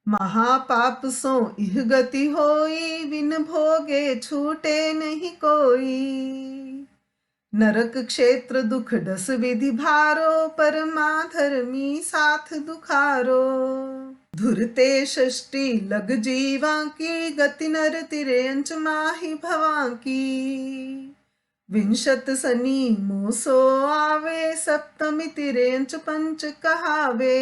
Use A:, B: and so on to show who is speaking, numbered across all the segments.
A: महापाप सो इह गति होई, बिन भोगे छूटे नहीं कोई। नरक क्षेत्र दुख दस विधि भारो, परमा धर्मी साथ दुखारो। धुरते षष्टि लग जीवा की, गति नर तिरे अंच माही भवा की। विंशत सनी मोसो आवे, सप्तमी तिरे अंच पंच कहावे।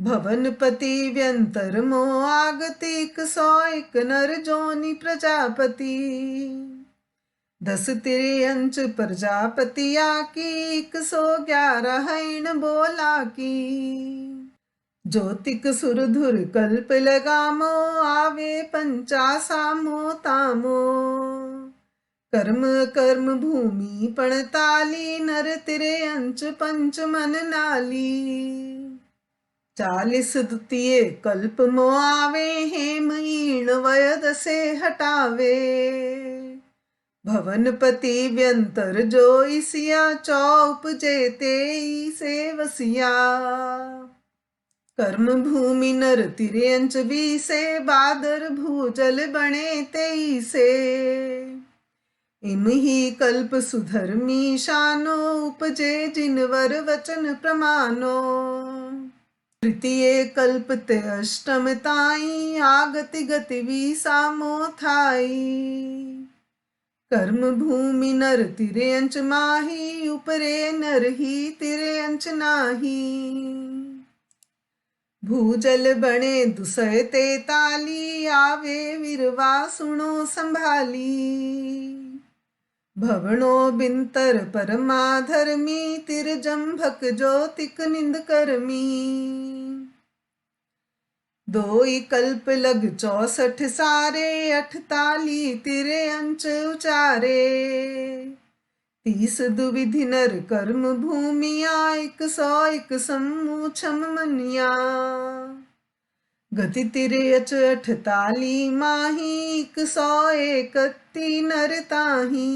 A: भवनपति व्यंतर मो आगतिक, 101 नर जोनि प्रजापति। 10 तिरे अंच प्रजापतिया की, 111 हैण बोला की। ज्योतिक सुरधुर कल्प लगामो, आवे पंचासामो तामो। कर्म कर्म भूमि पणताली, नर तिरे अंच पंच मन नाली। 40 द्वितीय कल्प मो आवे, हेम ईण वयद से हटावे। भवनपति व्यंतर जो इसिया, चौप जेते से वसिया। कर्म भूमि नर तिरे अंच बीसे, बादर भूजल बने तेईसे। इम ही कल्प सुधर्मी शानो, उपजे जिनवर वचन प्रमानो। तृतीय कल्प ते अष्टम ताई, आगति गति विसामो थाई। कर्म भूमि नर तिरे अंच माही, उपरे नर ही तिरे अंच नाही। भूजल बने 243, आवे विरवा सुनो संभाली। भवनो बिंतर परमा धर्मी, तिर जम्भक ज्योतिक निंद करमी। 2 कल्प लग 64 सारे, 48 तिरे अंच उचारे। 30 दुविधि नर कर्म भूमिया, 101 सम्मुछम मनिया। गति तिरे अच 48 माही, 101 नर ताही।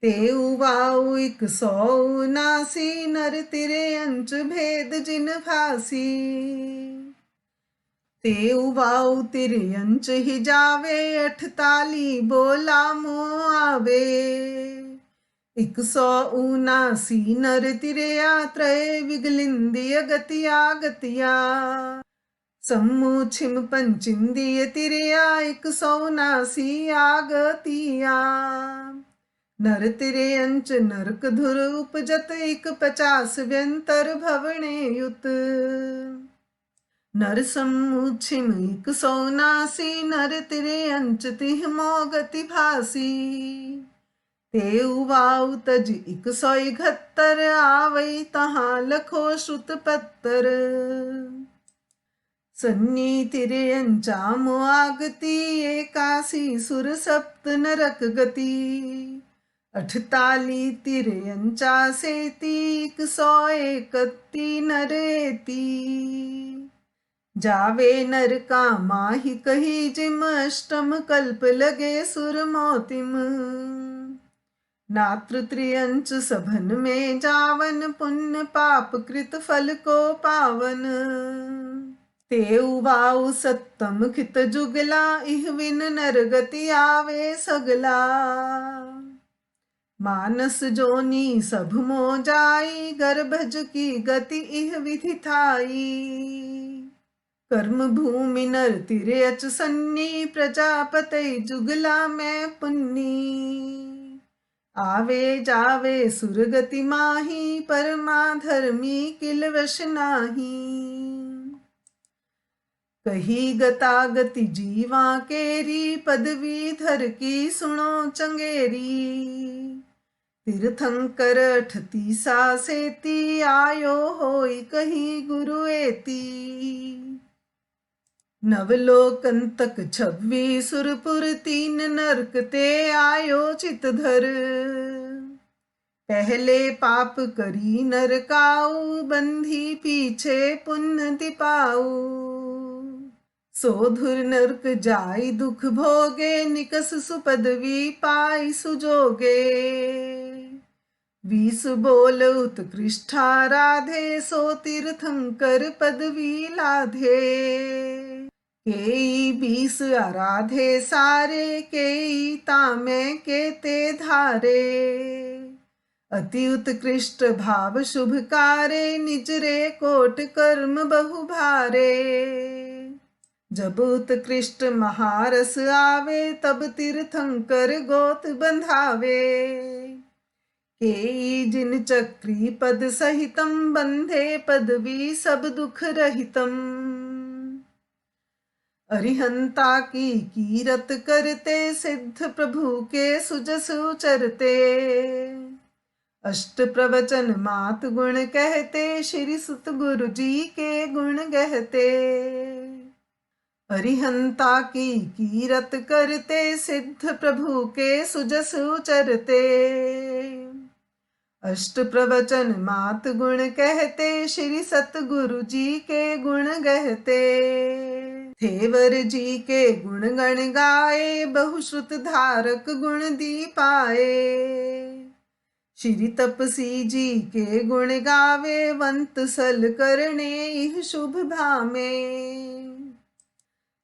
A: तेउ वाउ 179 नर तिरे अंच भेद जिन भासी। तेउ वाउ तिरे अंच ही जावे, 48 बोला मो आवे। 179 नर तिरेया, त्रय विगलिंदिय गतिया गतिया। सम्मुछिम पंचिंदिय तिरेया, 179 आगतिया। नर तिरे अंच नरक धुर उपजत, 150 व्यंतर भवने युत। नर सम्मुछिम 179, नर तिरे अंच तिह मोगति भासी। तेउ वाउ तज 171, आवई तहाँ लखो श्रुत पत्तर। सन्नी तिरे अंचामो आगति, 81 सुर सप्त नरक गति। 48 तिरे अंचा सेती, 131 नरेती। जावे नर का माही कही जिम, अष्टम कल्प लगे सुर मोतिम। नात्र त्रियंच सभन में जावन, पुण्य पाप कृत फल को पावन। तेउ वाउ सत्तम खित जुगला, इह विन नर गति आवे सगला। मानस जोनी सब मो जाई, गर्भज की गति इह विधि थाई। कर्म भूमि नर तिरे अच सन्नी, प्रजापति जुगला में पुन्नी। आवे जावे सुरगति माही, परमा धर्मी किल वश नाही। कही गतागति जीवा केरी, पदवी धर की सुनो चंगेरी। तीर्थंकर 38 सेती, आयो होई कही गुरु एती। नवलोकंतक 26 सुरपुर, 3 नरक ते आयो चित धर। पहले पाप करी नरकाऊ, बंधी पीछे पुण्य दिपाऊ। सोधुर नरक जाई दुख भोगे, निकस सुपदवी पाई सुजोगे। बीस बोल उत्कृष्टा राधे, सो तीर्थंकर पदवी लाधे। केई बीस आराधे सारे, केई तामे केते धारे। अति उत्कृष्ट भाव शुभकारे, निज रे कोट कर्म बहु भारे। जब उत्कृष्ट महारस आवे, तब तीर्थंकर गोत बंधावे। केई जिन चक्री पद सहितम, बंधे पदवी सब दुख रहितम। अरिहंता की कीरत करते, सिद्ध प्रभु के सुजसु चरते। अष्ट प्रवचन मात गुण कहते, श्री सुत गुरु जी के गुण गहते। अरिहंता की कीरत करते, सिद्ध प्रभु के सुजसु चरते। अष्ट प्रवचन मात गुण कहते, श्री सतगुरु जी के गुण गहते। थेवर जी के गुण गण गाए, बहुश्रुत धारक गुण दी पाए। श्री तपसी जी के गुण गावे, वंत सल करने इह शुभ भामे।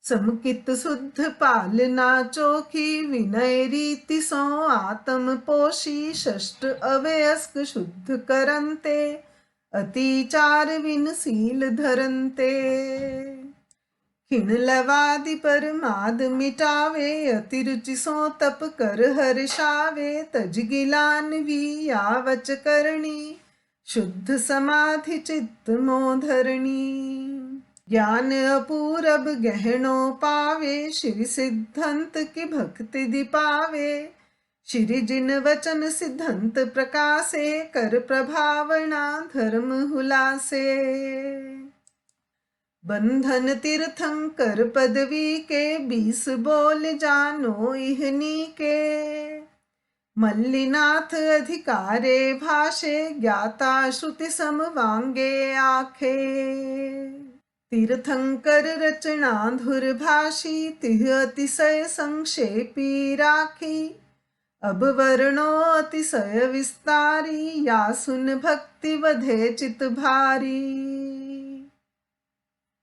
A: समकित शुद्ध पालना चोखी, विनय रीति सो आत्म पोषी। षष्ठ अवयस्क शुद्ध करंते, अति चार विनशील धरंते। खिन लवादि परमाद मिटावे, अति रुचि सो तप कर हर्षावे। तज गिलान भी यावच करणी, शुद्ध समाधि चित्त मोधरणी। ज्ञान अपूरब गहनो पावे, श्री सिद्धंत की भक्ति दिपावे। श्री जिन वचन सिद्धंत प्रकाशे, कर प्रभावना धर्म हुलासे। बंधन तीर्थंकर पदवी के, 20 बोल जानो इहनी के। मल्लिनाथ अधिकारे भाषे, ज्ञाता श्रुति सम वांगे आखे। तीर्थंकर रचना धुरभाषी, तिह अतिशय संक्षेपी राखी। अब वर्णो अतिशय विस्तारी, या सुन भक्ति वधे चित भारी।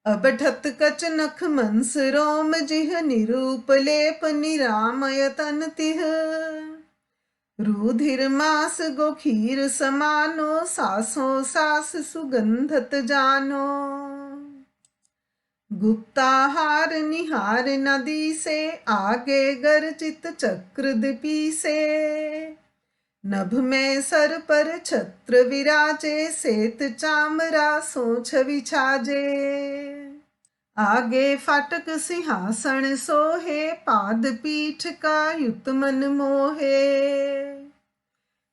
A: अब ठत कच नख मंस रोम जिह, निरूप लेप निरामय तन तिह। रुधिर मास गोखीर समानो, सासों सास सुगंधत जानो। गुप्ताहार निहार नदी से, आगे गर्जित चक्र दीपी से। नभ में सर पर छत्र विराजे, सेत चामरा सोछ विछाजे। आगे फाटक सिंहासन सोहे, पाद पीठ का युत मन मोहे।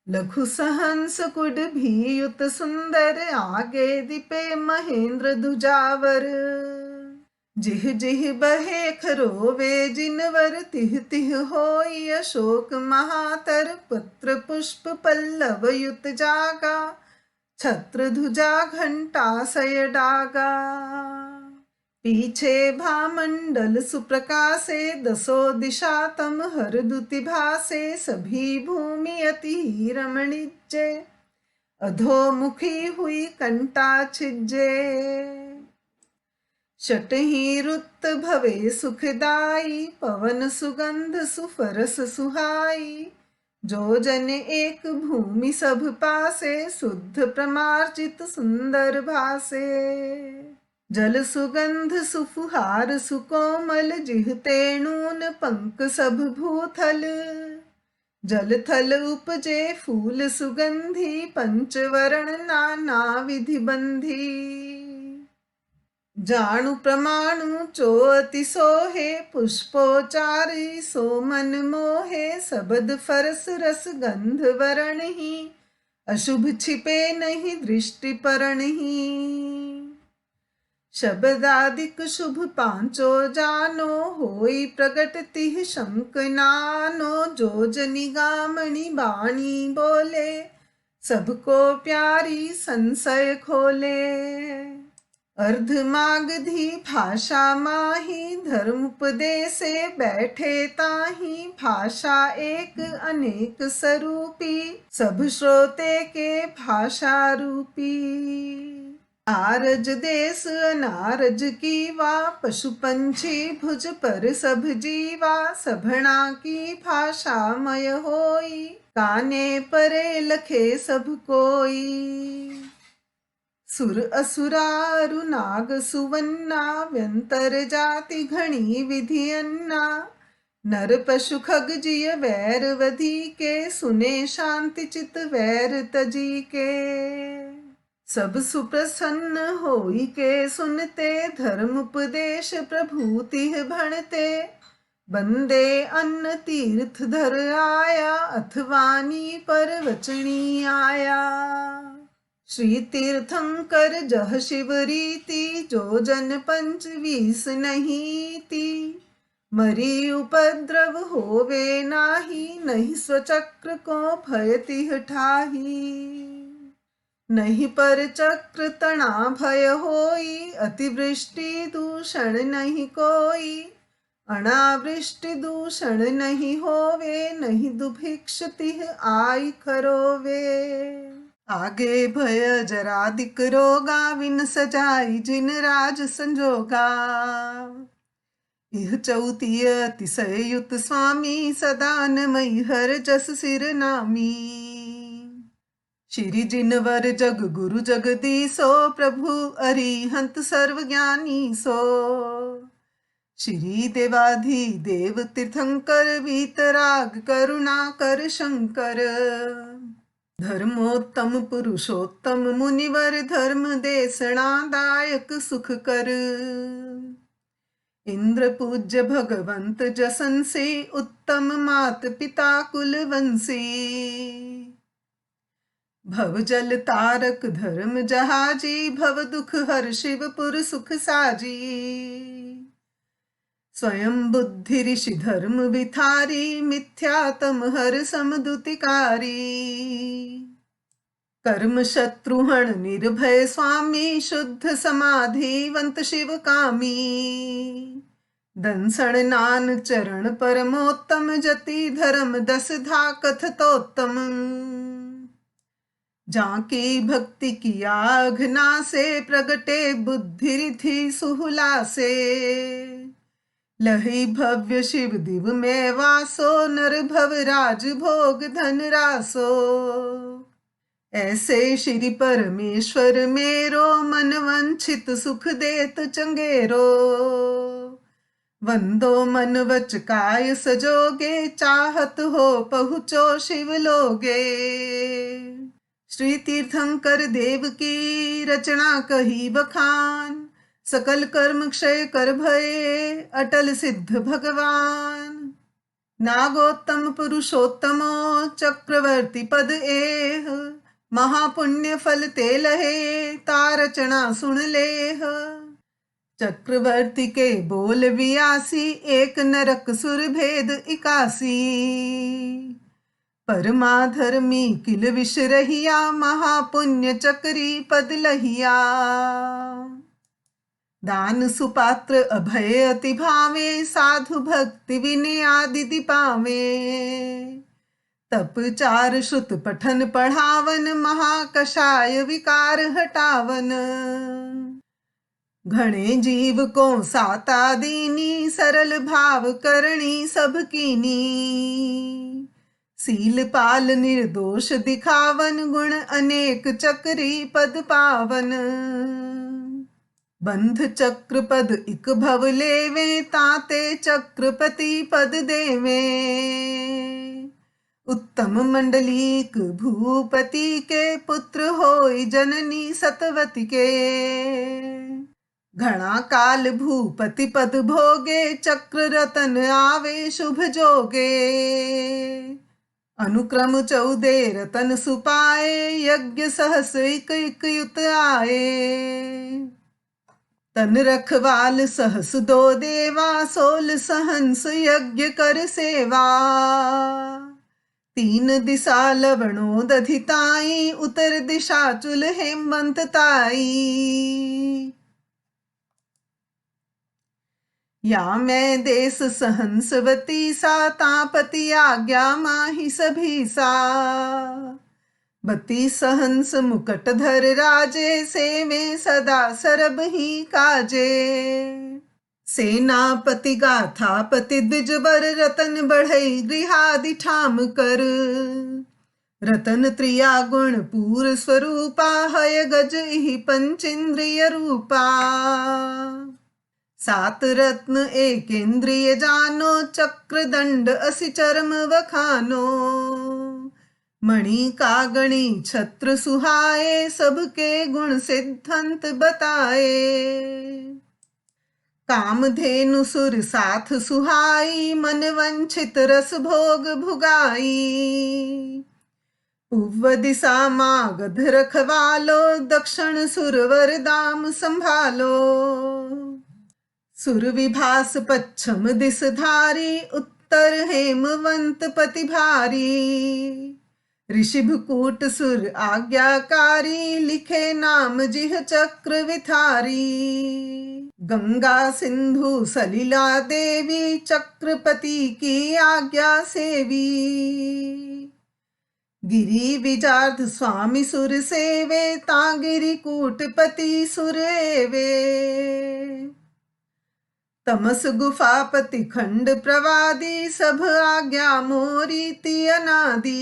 A: लघु सहंस कुड भी युत सुंदर, आगे दीपे महेंद्र दुजावर। जिह जिह बहे खरोवे जिनवर, तिह तिह होई अशोक महातर। पत्र पुष्प पल्लव युत जागा, छत्र ध्वजा घंटा सय डागा। पीछे भामंडल सुप्रकाशे, दसो दिशा तम हर दुति भासे। सभी भूमि अति रमणीजे, अधोमुखी हुई कंटा छिज्जे। शटही रुत भवे सुखदाई, पवन सुगंध सुफरस सुहाई। जो जन एक भूमि सब पासे, शुद्ध प्रमार्जित सुंदर भासे। जल सुगंध सुफुहार सुकोमल, जिह तेणून पंक सब भूथल। जल थल उपजे फूल सुगंधी, पंचवर्ण नाना विधि बंधी। जाणु प्रमाणु चो अति सोहे, पुष्पोचारी सो मन मोहे। सबद फरस रस गंध वरण ही, अशुभ छिपे नहीं दृष्टि परण ही। शब्दादिक शुभ पांचो जानो, होई प्रगट तिह शंक नानो। जो जनि गामणि बाणी बोले, सबको प्यारी संशय खोले। अर्ध मागधी भाषा माही, धर्म उपदेसे बैठे ताही। भाषा एक अनेक स्वरूपी, सब श्रोते के भाषा रूपी। आरज देश अनारज कीवा, पशु पंछी भुज पर सब जीवा। सभना की भाषा मय होई, काने परे लखे सब कोई। सुर असुरारु नाग सुवन्ना, व्यंतर जाति घणी विधि अन्ना। नर पशु खग जिय वैर वधी के, सुने शांति चित वैर तजी के। सब सुप्रसन्न होई के सुनते, धर्म उपदेश प्रभु तिह भणते। बंदे अन्न तीर्थ धर आया, अथवानी पर वचनी आया। श्री तीर्थंकर जह शिव रीति, जो जन 25 नहीं ती। मरी उपद्रव होवे नाही, नहीं स्वचक्र को भय तिह ठाही। नहीं पर चक्र तना भय होई, अतिवृष्टि दूषण नहीं कोई। अनावृष्टि दूषण नहीं होवे, नहीं दुभिक्ष तिह आई खरोवे। आगे भय जरादिक रोगा, विन सजाई जिन राज संजोगा। इह चौतीय अतिशय युत स्वामी, सदानमयी हर जस सिर नामी। श्री जिनवर जग गुरु जगदीसो, प्रभु अरिहंत सर्व ज्ञानी सो। श्री देवाधि देव तीर्थंकर, वीतराग करुणा कर शंकर। धर्मोत्तम पुरुषोत्तम मुनिवर, धर्म देसणा दायक सुख कर। इंद्र पूज्य भगवंत जसंसी, उत्तम मात पिता कुल वंशी। भव जल तारक धर्म जहाजी, भव दुख हर शिवपुर सुख साजी। स्वयं बुद्धि ऋषि धर्म विथारी, मिथ्यातम हर समदुतिकारी। कर्म शत्रुहण निर्भय स्वामी, शुद्ध समाधिवंत शिव कामी। दंसण नान चरण परमोत्तम, जति धर्म 10 धा कथतोत्तम। जाकी भक्ति किया अघना से, प्रगटे बुद्धि रिथि सुहुला से। लही भव्य शिव दिव में वासो, नर भव राज भोग धन रासो। ऐसे श्री परमेश्वर मेरो, मन वंचित सुख देत चंगेरो। वंदो मन वच काय सजोगे, चाहत हो पहुँचो शिव लोगे। श्री तीर्थंकर देव की रचना कही बखान, सकल कर्म क्षय कर भये, अटल सिद्ध भगवान। नागोत्तम पुरुषोत्तमो, चक्रवर्ती पद एह। महापुण्य फल ते लहे, तारचना सुन लेह। चक्रवर्ती के बोल 82, एक नरक सुर भेद 81। परमाधर्मी किल विष रहिया, महापुण्य चक्री पद लहिया। दान सुपात्र अभय अति भावे, साधु भक्ति विनय आदि पावे। तप 4 श्रुत पठन पढ़ावन, महाकषाय विकार हटावन। घणे जीव को साता दीनी, सरल भाव करणी सब कीनी। सील पाल निर्दोष दिखावन, गुण अनेक चक्री पद पावन। बंध चक्र पद इक भव लेवे, ताते चक्रपति पद देवे। उत्तम मंडलीक भूपति के, पुत्र होई जननी सतवती के। घना काल भूपति पद भोगे, चक्र रतन आवे शुभ जोगे। अनुक्रम 14 रतन सुपाए, यज्ञ सहस इक युत आए। तन रखवाल सहस 2 देवा, 16 सहंस यज्ञ कर सेवा। 3 दिशा लवणों दधिताई, उत्तर दिशा चुल हेमंत ताई। या मैं देश सहंसवती सा तापति आज्ञा माही सभी सा। बती सहंस मुकट धर राजे सेवे सदा सरब ही काजे। सेनापति गाथापति द्विजबर रतन बढ़ई गृहादि ठाम कर। रतन त्रिया गुण पूर स्वरूपा हय गज इहि पंचेन्द्रिय रूपा। सात रत्न एक इंद्रिय जानो चक्र दंड असि चरम वखानो। मणि कागणी छत्र सुहाए सबके गुण सिद्धंत बताए। कामधेनु सुर साथ सुहाई मन वंचित रस भोग भुगाई। पूर्व दिशा मागध रखवालो दक्षिण सुरवर दाम संभालो। सुर विभास पश्चिम दिस धारी उत्तर हेमवंत पति भारी। ऋषिभकूट सुर आज्ञाकारी लिखे नाम जिह चक्र विथारी। गंगा सिंधु सलिला देवी चक्रपति की आज्ञा सेवी। गिरी विजार्ध स्वामी सुर सेवे तागिरी कूटपति सुर एवे। तमस गुफापति खंड प्रवादी सब आज्ञा मोरी ति अनादि।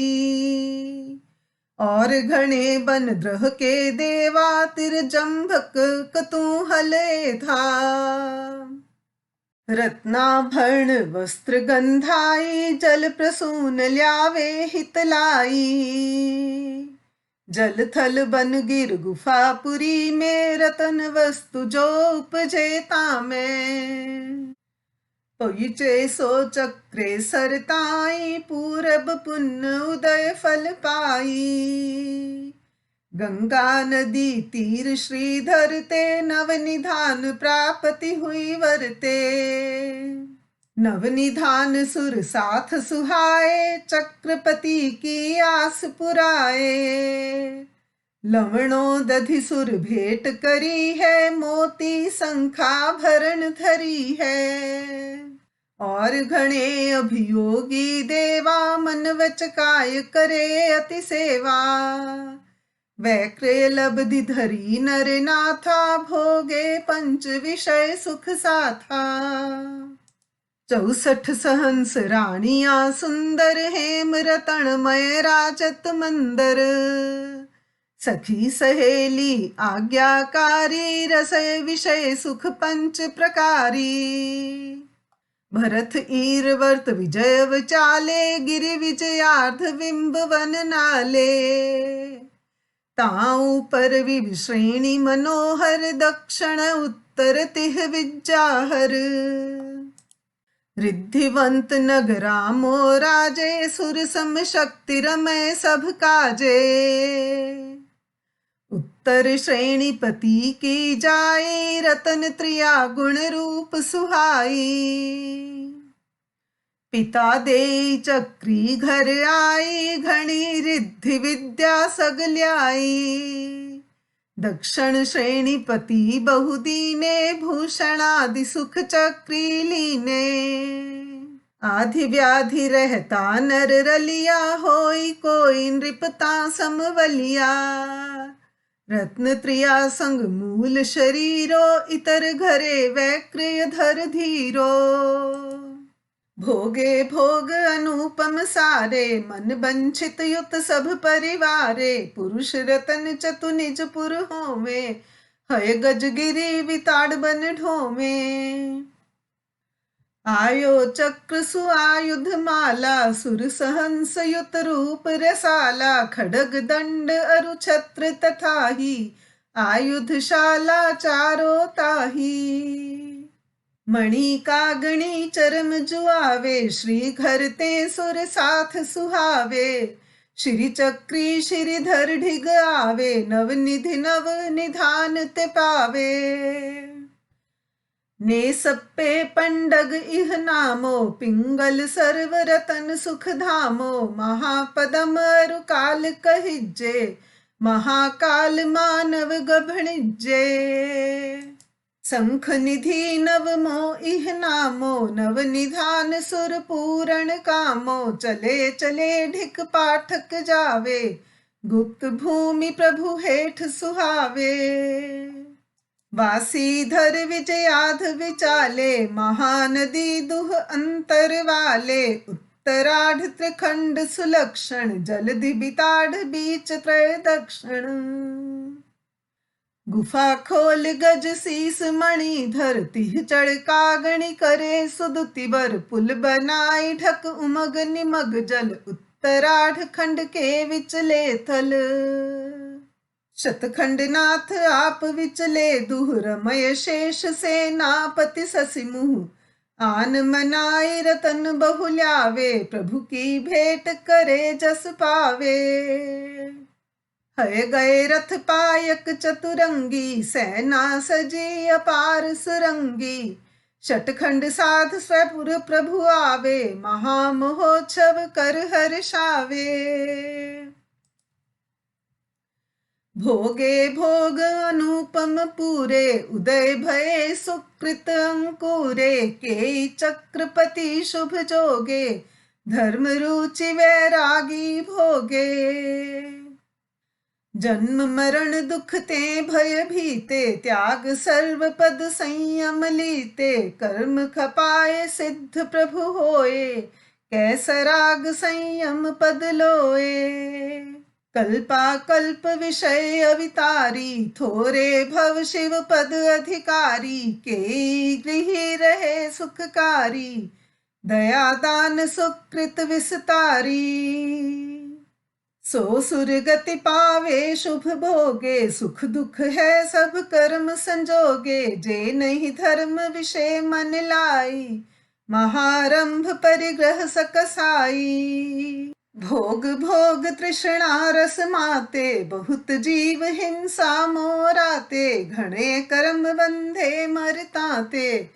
A: और घने बन द्रह के देवा तिरजंभक कतूहले था। रत्नाभरण वस्त्र गंधाई जल प्रसून ल्यावे हितलाई। जल थल बन गिर गुफापुरी में रतन वस्तु जो उपजेता में। पहुँचे सो चक्रे सरताई पूरब पुण्य उदय फल पाई। गंगा नदी तीर श्रीधर ते नवनिधान प्राप्ति हुई वरते। नवनिधान सुर साथ सुहाए चक्रपति की आस पुराए। लवणों दधि सुर भेंट करी है मोती शंखा भरण धरी है। और घणे अभियोगी देवा मन वचकाय करे अति सेवा। वैक्रे लब्धि धरी नर नाथा भोगे पंच विषय सुख साथा। 64 सहंस रानिया सुंदर हेम रतनमय राजत मंदर। सखी सहेली आज्ञाकारी रसय विषय सुख पंच प्रकारी। भरत ईरवर्त विजय विचाले गिरि विजयार्थ बिंब वन नाले। ताऊ पर विश्रेणी मनोहर दक्षिण उत्तर तिह विज्जाहर। रिद्धिवंत नगरामो राजे सुर सम शक्ति रमय सब काजे। उत्तर श्रेणी पति की जाए रतन त्रिया गुण रूप सुहाई। पिता दे चक्री घर आई घणी रिद्धि विद्या सगल्याई। दक्षिण श्रेणी पति बहुदीने भूषण आदि सुख चक्री लीने। आधि व्याधि रहता नर रलिया होई कोई नृपता समवलिया। रत्न त्रिया संग मूल शरीरो इतर घरे वैक्रिय धर धीरो। भोगे भोग अनुपम सारे मन बंचित युत सब परिवारे। पुरुष रतन चतु निज पुर होवे हय गजगिरी विताड़ बन ढोवे। आयो चक्र सुआयुध माला सुर सहंस युत रूप रसाला। खड़ग दंड अरु छत्र तथा ही आयुधशाला चारो ताही। मणि कागणी चरम जुआवे श्री घर ते सुर साथ सुहावे। श्री चक्री श्रीधर ढिग आवे नवनिधि नव निधान ते पावे। ने सप्पे पंडग इह नामो पिंगल सर्व रतन सुख धामो। महापदम अरु काल कहिजे महाकाल मानव गभणिजे। शंख निधि नवमो इह नामो, नव निधान सुर पूरण कामो। चले चले ढिक पाठक जावे, गुप्त भूमि प्रभु हेठ सुहावे। वासीधर विजयाध विचाले, महानदी दुह अंतर वाले। उत्तराढ़ त्रिखंड सुलक्षण, जलधि बिताढ़ बीच त्रय दक्षिण। गुफा खोल गज शीस मणि धर, तिह चढ़ कागणि करे सुदुति बर। पुल बनाई ढक उमग निमग जल, उत्तराढ़ खंड के विचले थल। शतखंड नाथ आप विचले दुह, रमय शेष सेनापति शशि मुह। आन मनाई रतन बहुल्यावे, प्रभु की भेंट करे जस पावे। है गए रथ पायक चतुरंगी, सेना सजी अपार सुरंगी। शतखंड साध स्वपुर प्रभु आवे, महामहोत्सव कर हर्षावे। भोगे भोग अनुपम पूरे, उदय भये सुकृत अंकुरे। के चक्रपति शुभ जोगे, धर्म रुचि वैरागी भोगे। जन्म मरण दुख ते भय भीते, त्याग सर्व पद संयम लीते। कर्म खपाए सिद्ध प्रभु होए, कैसराग संयम पद लोए। कल्पा कल्प विषय अवितारी, थोरे भव शिव पद अधिकारी। के गृह रहे सुखकारी, दया दान सुकृत विस्तारी। सो सुर गति पावे शुभ भोगे, सुख दुख है सब कर्म संजोगे। जे नहीं धर्म विषय मन लाई, महारंभ परिग्रह सकसाई। भोग भोग तृष्णा रस माते, बहुत जीव हिंसा मोराते। घणे कर्म बंधे मरताते,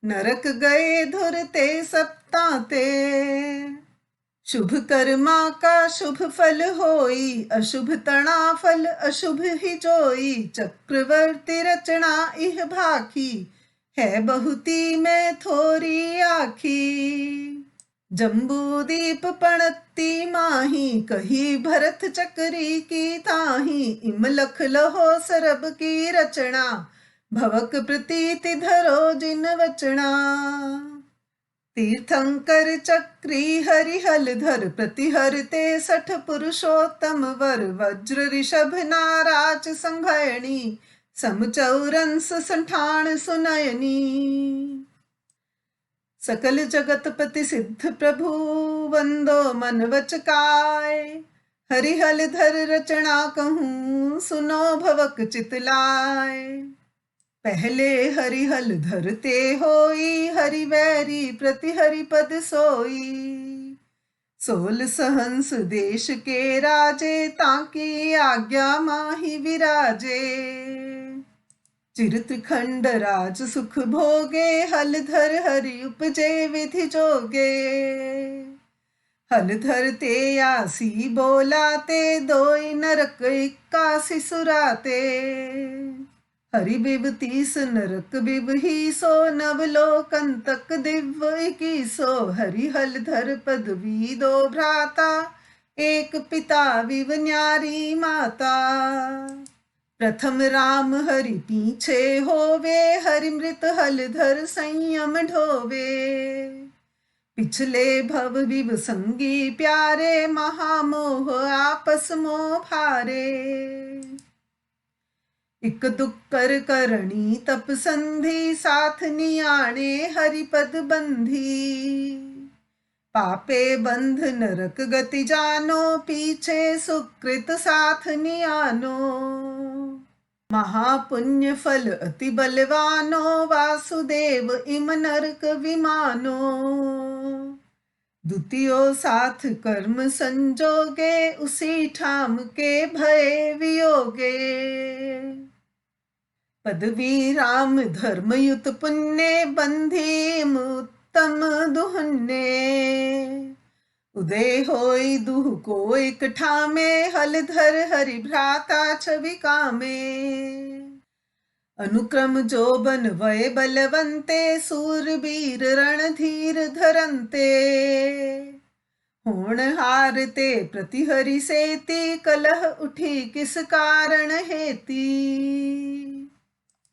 A: नरक गए धुरते सप्ताते। शुभ कर्मा का शुभ फल होई, अशुभ तना फल अशुभ ही जोई। चक्रवर्ती रचना इह भाखी, है बहुती में थोरी आखी। जम्बूदीप पणती माही, कही भरत चक्री की ताही। इम लख लहो सरब की रचना, भवक प्रतीति धरो जिन वचना। तीर्थंकर चक्री हरिहल धर, प्रतिहरते 60 पुरुषोत्तम वर। वज्र ऋषभ नाराच संभयणी, समचौरंस संठान सुनयनी। सकल जगतपति सिद्ध प्रभु, वंदो मन वच काय। हरिहल धर रचना कहूँ, सुनो भवक चितलाय। पहले हरिहल धरते होई, हरि वैरी प्रति हरि पद सोई। 16 सहंस देश के राजे, ताकी आज्ञा माही विराजे। चिर त्रिखंड राज सुख भोगे, हल धर हरि उपजे विधि जोगे। हल धरते आसी बोलाते, दोई नरक 81 सुराते। हरि बिब 30 नरक बिब ही सो, नवलोकन तक दिव्य 21। हरि हल धर पदवी 2 भ्राता, एक पिता विव न्यारी माता। प्रथम राम हरि पीछे होवे, हरि मृत हल धर संयम ढोवे। पिछले भव विव संगी प्यारे, महामोह आपस मोह भारे। इक दुख कर करणी तप संधि, साथ नियाणे हरिपद बंधी। पापे बंध नरक गति जानो, पीछे सुकृत साथ नियानो। महापुण्य फल अति बलवानो, वासुदेव इम नरक विमानो। द्वितीयो साथ कर्म संजोगे, उसी ठाम के भय वियोगे। पदवी राम धर्म युत पुण्य, बंधी उत्तम दुहन्ने। उदय होई दुह को एक ठामे, हल धर हरि भ्राता छवि कामे। अनुक्रम जोबन वय बलवंते, सूरबीर रणधीर धरंते। होणहारते प्रतिहरि सेति, कलह उठी किस कारण हेती।